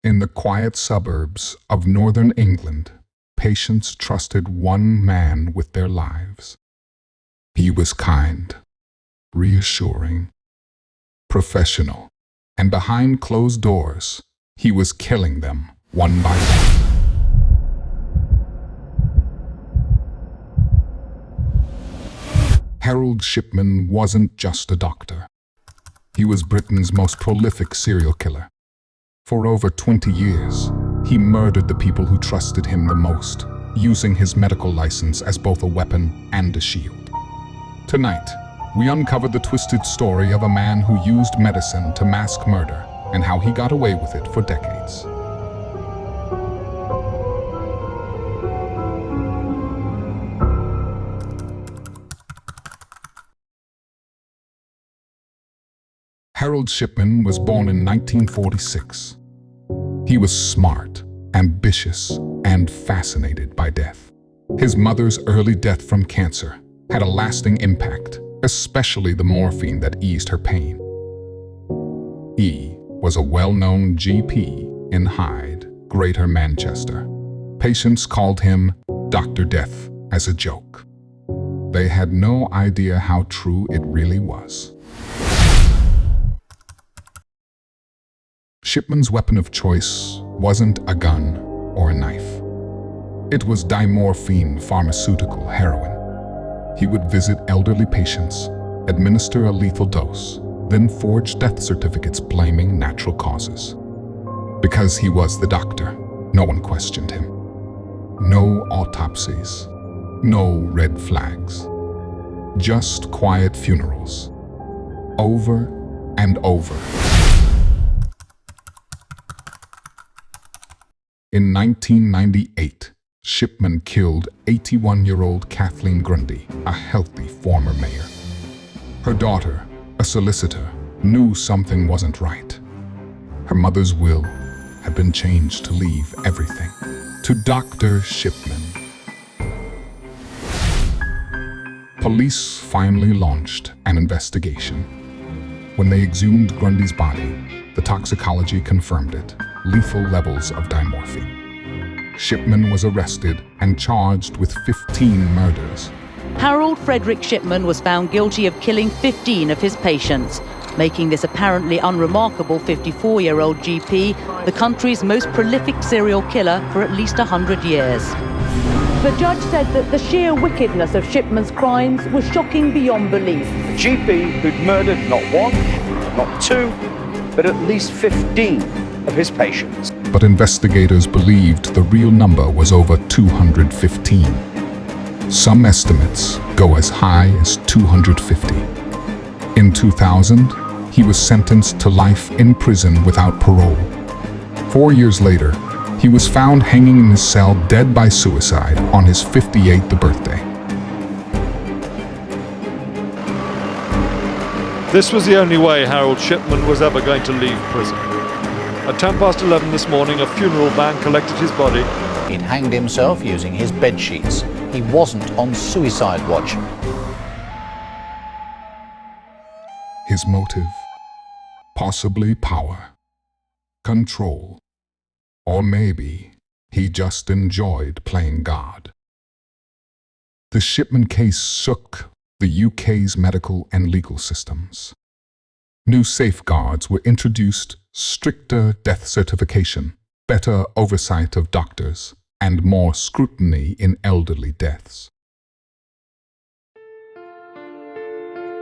In the quiet suburbs of northern England, patients trusted one man with their lives. He was kind, reassuring, professional, and behind closed doors, he was killing them one by one. Harold Shipman wasn't just a doctor. He was Britain's most prolific serial killer. For over 20 years, he murdered the people who trusted him the most, using his medical license as both a weapon and a shield. Tonight, we uncover the twisted story of a man who used medicine to mask murder and how he got away with it for decades. Harold Shipman was born in 1946. He was smart, ambitious, and fascinated by death. His mother's early death from cancer had a lasting impact, especially the morphine that eased her pain. He was a well-known GP in Hyde, Greater Manchester. Patients called him Dr. Death as a joke. They had no idea how true it really was. Shipman's weapon of choice wasn't a gun or a knife. It was dimorphine pharmaceutical heroin. He would visit elderly patients, administer a lethal dose, then forge death certificates blaming natural causes. Because he was the doctor, no one questioned him. No autopsies, no red flags. Just quiet funerals, over and over. In 1998, Shipman killed 81-year-old Kathleen Grundy, a healthy former mayor. Her daughter, a solicitor, knew something wasn't right. Her mother's will had been changed to leave everything to Dr. Shipman. Police finally launched an investigation. When they exhumed Grundy's body, the toxicology confirmed it. Lethal levels of dimorphine. Shipman was arrested and charged with 15 murders. Harold Frederick Shipman was found guilty of killing 15 of his patients, making this apparently unremarkable 54-year-old GP the country's most prolific serial killer for at least 100 years. The judge said that the sheer wickedness of Shipman's crimes was shocking beyond belief. A GP who'd murdered not one, not two, but at least 15 of his patients. But investigators believed the real number was over 215. Some estimates go as high as 250. In 2000, he was sentenced to life in prison without parole. 4 years later, he was found hanging in his cell dead by suicide on his 58th birthday. This was the only way Harold Shipman was ever going to leave prison. At 11:10 this morning, a funeral van collected his body. He'd hanged himself using his bed sheets. He wasn't on suicide watch. His motive? Possibly power, control, or maybe he just enjoyed playing God. The Shipman case shook the UK's medical and legal systems. New safeguards were introduced: stricter death certification, better oversight of doctors, and more scrutiny in elderly deaths.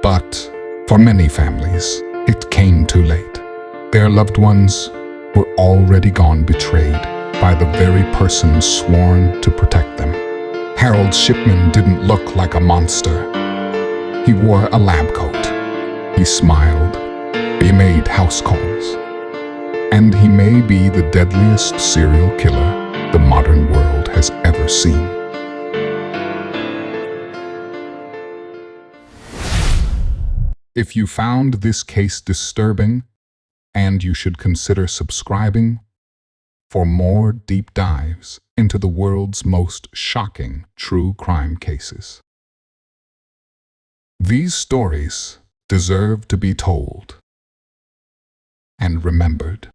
But for many families, it came too late. Their loved ones were already gone, betrayed by the very person sworn to protect them. Harold Shipman didn't look like a monster. He wore a lab coat. He smiled. He made house calls. And he may be the deadliest serial killer the modern world has ever seen. If you found this case disturbing, and you should consider subscribing for more deep dives into the world's most shocking true crime cases. These stories deserve to be told and remembered.